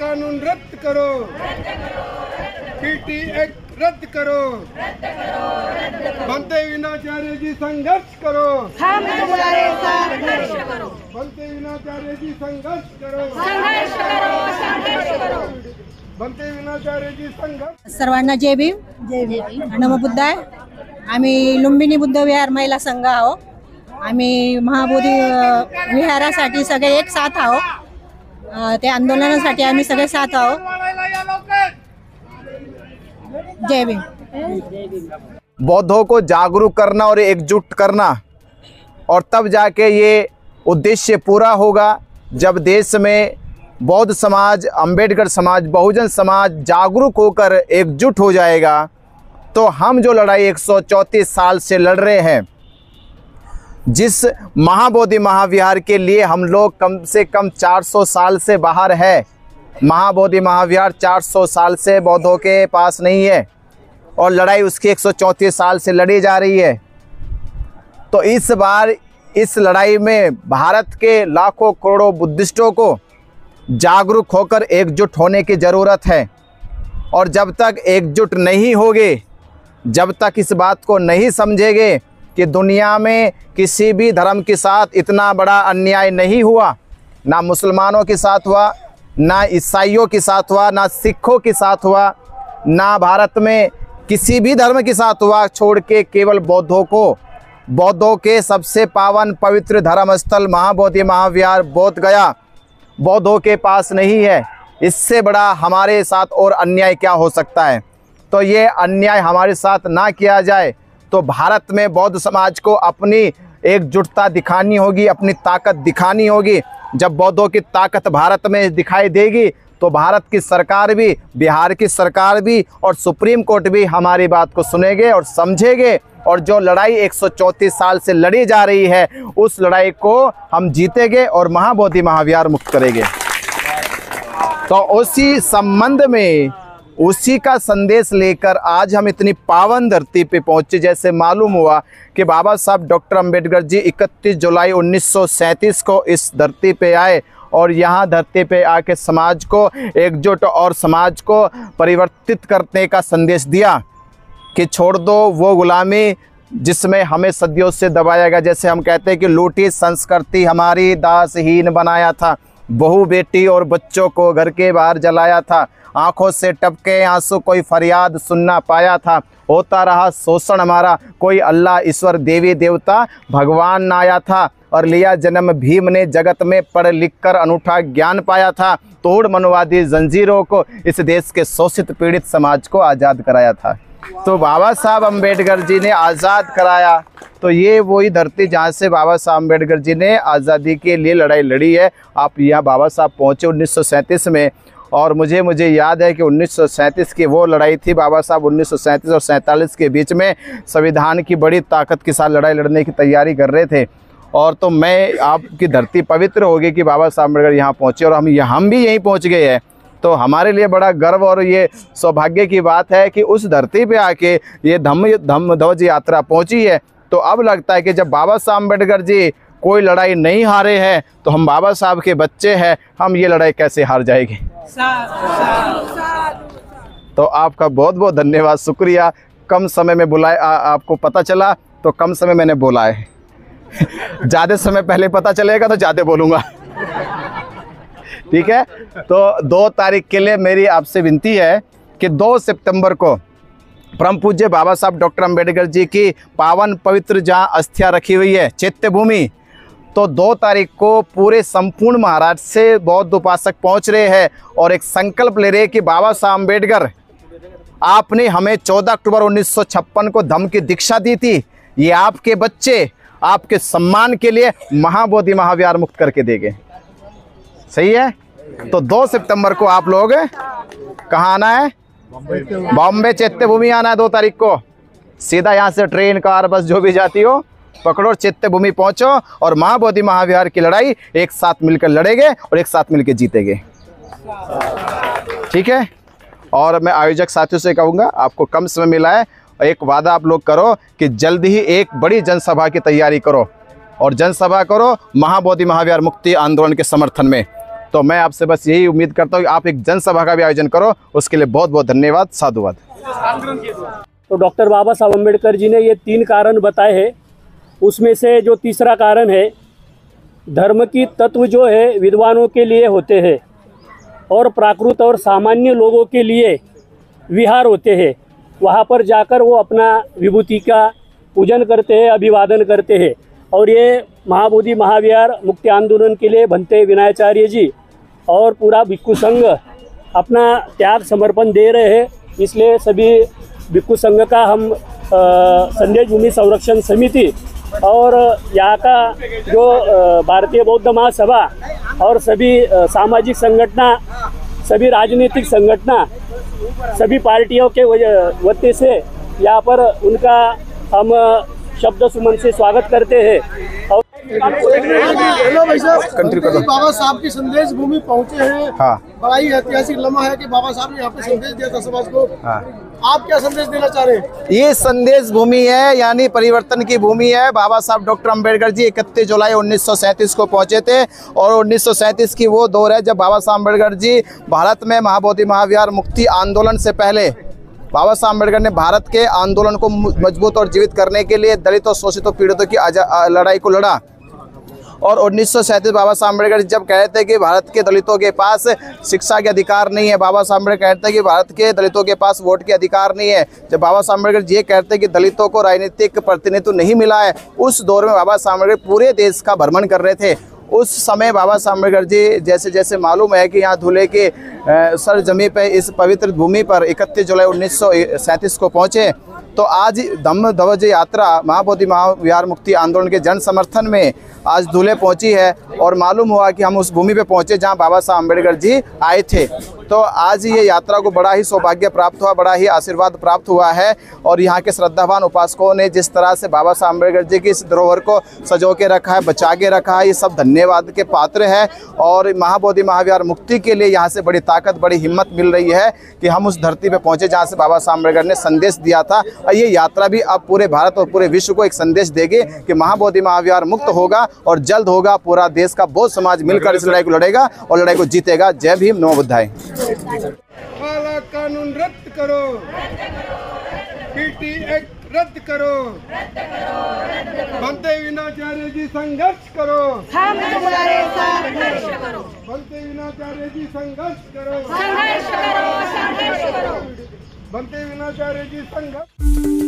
कानून रद्द करो, पीटी एक्ट रद्द करो, बनते विनाचार्य जी संघर्ष करो, हम तुम्हारे साथ संघर्ष करो, बनते विनाचार्य जी संघर्ष करो, संघर्ष करो, संघर्ष करो, बनते विनाचार्य जी संघर्ष। सर्वांना जय भीम, जय भीम, नमो बुद्धाय। आम्ही लुंबिनी बुद्ध विहार महिला संघ आहोत। आम्ही महाबोधी विहारासाठी सगळे एक साथ आहोत। त्या आंदोलनासाठी आम्ही सगळे साथ आहोत। जय भीम। बौद्धों को जागरूक करना और एकजुट करना, और तब जाके ये उद्देश्य पूरा होगा जब देश में बौद्ध समाज, अंबेडकर समाज, बहुजन समाज जागरूक होकर एकजुट हो जाएगा। तो हम जो लड़ाई 134 साल से लड़ रहे हैं, जिस महाबोधि महाविहार के लिए हम लोग कम से कम 400 साल से बाहर है। महाबोधि महाविहार 400 साल से बौद्धों के पास नहीं है और लड़ाई उसकी 134 साल से लड़ी जा रही है। तो इस बार इस लड़ाई में भारत के लाखों करोड़ों बुद्धिस्टों को जागरूक होकर एकजुट होने की ज़रूरत है। और जब तक एकजुट नहीं होगे, जब तक इस बात को नहीं समझेंगे कि दुनिया में किसी भी धर्म के साथ इतना बड़ा अन्याय नहीं हुआ, ना मुसलमानों के साथ हुआ, ना ईसाइयों के साथ हुआ, ना सिखों के साथ हुआ, ना भारत में किसी भी धर्म के साथ हुआ, छोड़ के केवल बौद्धों के सबसे पावन पवित्र धर्म स्थल महाबोधि महाविहार बोध गया बौद्धों के पास नहीं है। इससे बड़ा हमारे साथ और अन्याय क्या हो सकता है। तो ये अन्याय हमारे साथ ना किया जाए। तो भारत में बौद्ध समाज को अपनी एकजुटता दिखानी होगी, अपनी ताकत दिखानी होगी। जब बौद्धों की ताकत भारत में दिखाई देगी तो भारत की सरकार भी, बिहार की सरकार भी और सुप्रीम कोर्ट भी हमारी बात को सुनेंगे और समझेंगे। और जो लड़ाई 134 साल से लड़ी जा रही है, उस लड़ाई को हम जीतेंगे और महाबोधि महाविहार मुक्त करेंगे। तो उसी संबंध में, उसी का संदेश लेकर आज हम इतनी पावन धरती पे पहुंचे। जैसे मालूम हुआ कि बाबा साहब डॉक्टर अंबेडकर जी 31 जुलाई 1937 को इस धरती पे आए और यहाँ धरती पे आके समाज को एकजुट और समाज को परिवर्तित करने का संदेश दिया कि छोड़ दो वो गुलामी जिसमें हमें सदियों से दबाया गया। जैसे हम कहते हैं कि लूटी संस्कृति हमारी दासहीन बनाया था, बहू बेटी और बच्चों को घर के बाहर जलाया था, आंखों से टपके आंसू कोई फरियाद सुनना पाया था, होता रहा शोषण हमारा, कोई अल्लाह ईश्वर देवी देवता भगवान न आया था, और लिया जन्म भीम ने जगत में पढ़ लिख कर अनूठा ज्ञान पाया था, तोड़ मनवादी जंजीरों को इस देश के शोषित पीड़ित समाज को आज़ाद कराया था। तो बाबा साहब अम्बेडकर जी ने आज़ाद कराया। तो ये वही धरती जहाँ से बाबा साहब अम्बेडकर जी ने आज़ादी के लिए लड़ाई लड़ी है। आप यहाँ बाबा साहब पहुँचे 1937 में, और मुझे याद है कि 1937 की वो लड़ाई थी। बाबा साहब 1937 और 47 के बीच में संविधान की बड़ी ताकत के साथ लड़ाई लड़ने की तैयारी कर रहे थे। और तो मैं, आपकी धरती पवित्र होगी कि बाबा साहब अम्बेडकर यहाँ पहुँचे और हम भी यहीं पहुँच गए हैं। तो हमारे लिए बड़ा गर्व और ये सौभाग्य की बात है कि उस धरती पे आके ये धम्म ध्वज यात्रा पहुँची है। तो अब लगता है कि जब बाबा साहब अम्बेडकर जी कोई लड़ाई नहीं हारे हैं, तो हम बाबा साहब के बच्चे हैं, हम ये लड़ाई कैसे हार जाएंगे। तो आपका बहुत बहुत धन्यवाद, शुक्रिया। कम समय में बुलाए, आपको पता चला तो कम समय मैंने बोला है। ज़्यादा समय पहले पता चलेगा तो ज़्यादा बोलूँगा। ठीक है। तो 2 तारीख के लिए मेरी आपसे विनती है कि 2 सितंबर को परम पूज्य बाबा साहब डॉक्टर अंबेडकर जी की पावन पवित्र जहाँ अस्थियाँ रखी हुई है, चैत्य भूमि, तो 2 तारीख को पूरे संपूर्ण महाराष्ट्र से बौद्ध उपासक पहुँच रहे हैं और एक संकल्प ले रहे हैं कि बाबा साहब अम्बेडकर, आपने हमें 14 अक्टूबर 1956 को धम्म की दीक्षा दी थी, ये आपके बच्चे आपके सम्मान के लिए महाबोधि महाविहार मुक्त करके देंगे। सही है। तो 2 सितंबर को आप लोग कहाँ आना है? बॉम्बे चैत्य भूमि आना है। 2 तारीख को सीधा यहाँ से ट्रेन, कार, बस जो भी जाती हो पकड़ो, चैत्य भूमि पहुँचो और महाबोधि महाविहार की लड़ाई एक साथ मिलकर लड़ेंगे और एक साथ मिलकर जीतेंगे। ठीक है। और मैं आयोजक साथियों से कहूँगा, आपको कम समय मिला है, एक वादा आप लोग करो कि जल्द ही एक बड़ी जनसभा की तैयारी करो और जनसभा करो महाबोधि महाविहार मुक्ति आंदोलन के समर्थन में। तो मैं आपसे बस यही उम्मीद करता हूँ कि आप एक जनसभा का भी आयोजन करो। उसके लिए बहुत बहुत धन्यवाद, साधुवाद। तो डॉक्टर बाबा साहब अम्बेडकर जी ने ये 3 कारण बताए हैं। उसमें से जो तीसरा कारण है, धर्म की तत्व जो है विद्वानों के लिए होते हैं और प्राकृत और सामान्य लोगों के लिए विहार होते हैं। वहाँ पर जाकर वो अपना विभूति का पूजन करते हैं, अभिवादन करते हैं। और ये महाबोधि महाविहार मुक्ति आंदोलन के लिए भंते विनायाचार्य जी और पूरा भिक्खु संघ अपना त्याग समर्पण दे रहे हैं। इसलिए सभी भिक्खु संघ का हम संदेश भूमि संरक्षण समिति और यहाँ का जो भारतीय बौद्ध महासभा और सभी सामाजिक संगठन, सभी राजनीतिक संगठन, सभी पार्टियों के वजह से यहाँ पर उनका हम शब्द सुमन से स्वागत करते हैं। और हेलो भाई साहब, बाबा साहब की संदेश भूमि पहुंचे हैं। हाँ। बड़ा ही ऐतिहासिक लम्हा है कि बाबा साहब ने यहाँ पे संदेश दिया था समाज को। हाँ। आप क्या संदेश देना चाह रहे हैं? ये संदेश भूमि है, यानी परिवर्तन की भूमि है। बाबा साहब डॉक्टर अंबेडकर जी 31 जुलाई 1937 को पहुंचे थे और 1937 की वो दौर है जब बाबा साहब अंबेडकर जी भारत में महाबोधि महाविहार मुक्ति आंदोलन से पहले बाबा साहब अंबेडकर ने भारत के आंदोलन को मजबूत और जीवित करने के लिए दलितों, शोषितों, पीड़ितों की लड़ाई को लड़ा। और 1937 बाबा साहब अम्बेडकर जब कहते हैं कि भारत के दलितों के पास शिक्षा के अधिकार नहीं है, बाबा साहब अम्बेडकर कहते हैं कि भारत के दलितों के पास वोट के अधिकार नहीं है, जब बाबा साहब अम्बेडकर ये कहते हैं कि दलितों को राजनीतिक प्रतिनिधित्व नहीं मिला है, उस दौर में बाबा साहब अम्बेडकर पूरे देश का भ्रमण कर रहे थे। उस समय बाबा साहब अम्बेडकर जी जैसे जैसे मालूम है कि यहाँ धुले के सरजमी पे इस पवित्र भूमि पर 31 जुलाई 1937 को पहुँचे, तो आज धम्म ध्वज यात्रा महाबोधि महाविहार मुक्ति आंदोलन के जन समर्थन में आज धुले पहुंची है। और मालूम हुआ कि हम उस भूमि पे पहुंचे जहां बाबा साहब अम्बेडकर जी आए थे। तो आज ये यात्रा को बड़ा ही सौभाग्य प्राप्त हुआ, बड़ा ही आशीर्वाद प्राप्त हुआ है। और यहाँ के श्रद्धावान उपासकों ने जिस तरह से बाबा साहब अम्बेडकर जी की इस धरोहर को सजो के रखा है, बचा के रखा है, ये सब धन्यवाद के पात्र है। और महाबोधि महाविहार मुक्ति के लिए यहाँ से बड़ी ताकत, बड़ी हिम्मत मिल रही है कि हम उस धरती पे पहुँचे जहाँ से बाबा साहब अम्बेडकर ने संदेश दिया था। और ये यात्रा भी अब पूरे भारत और पूरे विश्व को एक संदेश देगी कि महाबोधि महाविहार मुक्त होगा और जल्द होगा। पूरा देश का बौद्ध समाज मिलकर इस लड़ाई को लड़ेगा और लड़ाई को जीतेगा। जय भीम, नमो बुद्धाय। काला कानून रद्द करो, पीटी एक्ट रद्द करो, भंते विनाचार्य जी संघर्ष करो, हम तुम्हारे साथ संघर्ष करो, भंते विनाचार्य जी संघर्ष करो, संघर्ष करो, संघर्ष करो, भंते विनाचार्य जी संघर्ष।